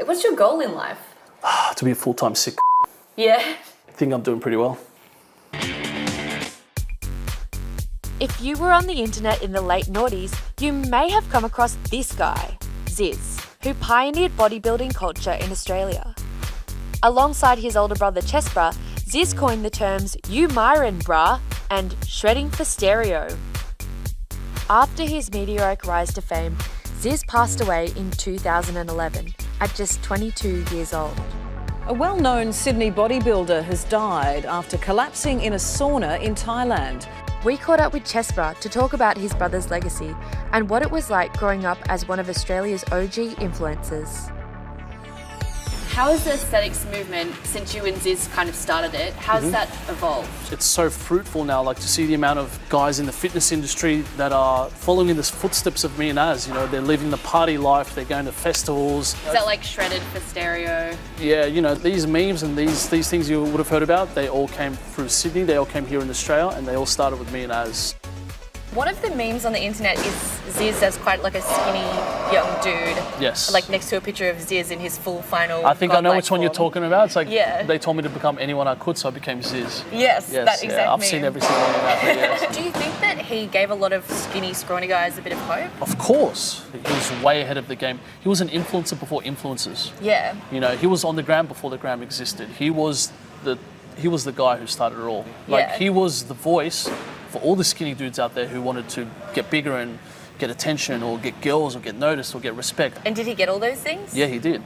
What's your goal in life? To be a full-time sick. Yeah. I think I'm doing pretty well. If you were on the internet in the late noughties, you may have come across this guy, Zyzz, who pioneered bodybuilding culture in Australia. Alongside his older brother Chestbrah, Zyzz coined the terms "you myron brah" and "shredding for stereo." After his meteoric rise to fame, Zyzz passed away in 2011 at just 22 years old. A well-known Sydney bodybuilder has died after collapsing in a sauna in Thailand. We caught up with Chestbrah to talk about his brother's legacy and what it was like growing up as one of Australia's OG influencers. How has the aesthetics movement, since you and Zyzz kind of started it, how's that evolved? It's so fruitful now, like to see the amount of guys in the fitness industry that are following in the footsteps of me and Az. You know, they're living the party life, they're going to festivals. Is that like shredded for stereo? Yeah, you know, these memes and these things you would have heard about, they all came through Sydney, they all came here in Australia, and they all started with me and Az. One of the memes on the internet is Zyzz as quite like a skinny young dude. Yes. Like next to a picture of Zyzz in his full final. I think I know which one you're talking about. It's like they told me to become anyone I could, so I became Zyzz. Yes, that exact I've meme. seen every single one of that. Yes. Do you think that he gave a lot of skinny, scrawny guys a bit of hope? Of course. He was way ahead of the game. He was an influencer before influencers. Yeah. You know, he was on the gram before the gram existed. He was the guy who started it all. Like he was the voice for all the skinny dudes out there who wanted to get bigger and get attention or get girls or get noticed or get respect. And did he get all those things? Yeah, he did.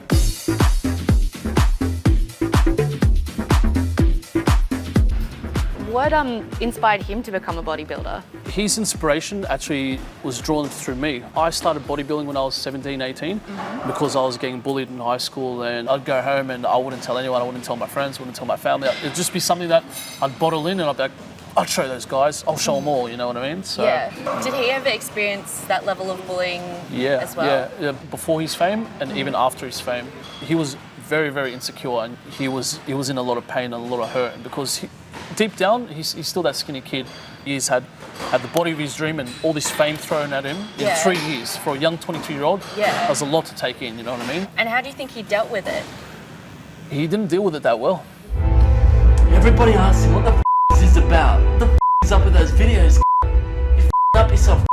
What inspired him to become a bodybuilder? His inspiration actually was drawn through me. I started bodybuilding when I was 17, 18 because I was getting bullied in high school, and I'd go home and I wouldn't tell anyone, I wouldn't tell my friends, wouldn't tell my family. It'd just be something that I'd bottle in and I'd be like, I'll show those guys, I'll show them all, you know what I mean? So, yeah. Did he ever experience that level of bullying as well? Yeah, before his fame and even after his fame. He was very, very insecure, and he was in a lot of pain and a lot of hurt because deep down, he's still that skinny kid. He's had the body of his dream and all this fame thrown at him in 3 years. For a young 22-year-old, that was a lot to take in, you know what I mean? And how do you think he dealt with it? He didn't deal with it that well. Everybody asks him, what the is this about? What the is up with those videos? You up yourself.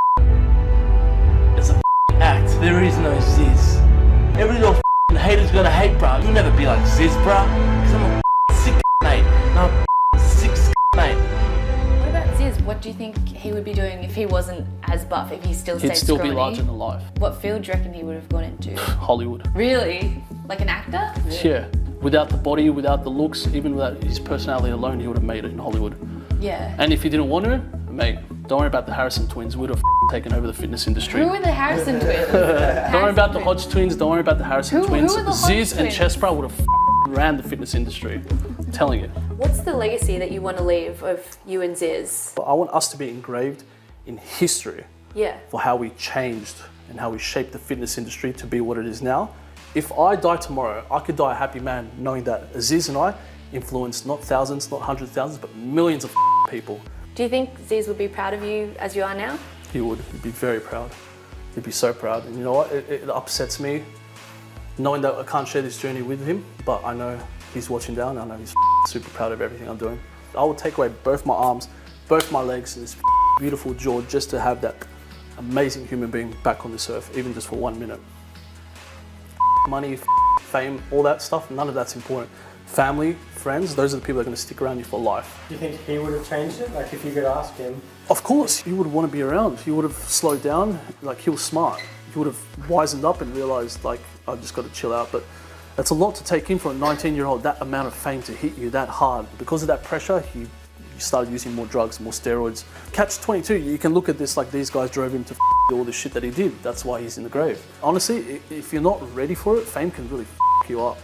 It's a act. There is no Zyzz. Every little hater's gonna hate, bro. You'll never be like Zyzz, bro. Because I'm a sick mate. No, sick mate. What about Zyzz? What do you think he would be doing if he wasn't as buff, if he still stayed He'd still scrawny? be larger than life. What field do you reckon he would have gone into? Hollywood. Really? Like an actor? Yeah. Without the body, without the looks, even without his personality alone, he would have made it in Hollywood. Yeah. And if he didn't want to, mate, don't worry about the Harrison twins. We'd have taken over the fitness industry. Who are the Harrison twins? Don't worry about the Hodge twins. Don't worry about the Harrison twins. Who are the Hodge Zyzz and twins? Chestbrah would have ran the fitness industry. I'm telling you. What's the legacy that you want to leave of you and Zyzz? But I want us to be engraved in history for how we changed and how we shaped the fitness industry to be what it is now. If I die tomorrow, I could die a happy man knowing that Zyzz and I influenced not thousands, not hundreds of thousands, but millions of people. Do you think Zyzz would be proud of you as you are now? He would. He'd be very proud. He'd be so proud. And you know what? It upsets me knowing that I can't share this journey with him, but I know he's watching down. I know he's super proud of everything I'm doing. I would take away both my arms, both my legs, and this beautiful jaw just to have that amazing human being back on this earth, even just for 1 minute. Money, fame, all that stuff, none of that's important. Family, friends, those are the people that are going to stick around you for life. Do you think he would have changed it? Like if you could ask him? Of course, he would want to be around. He would have slowed down, like he was smart. He would have wisened up and realised like, I've just got to chill out. But that's a lot to take in for a 19-year-old, that amount of fame to hit you that hard. Because of that pressure, he started using more drugs, more steroids. Catch-22, you can look at this like these guys drove him to do all the shit that he did. That's why he's in the grave. Honestly, if you're not ready for it, fame can really you up.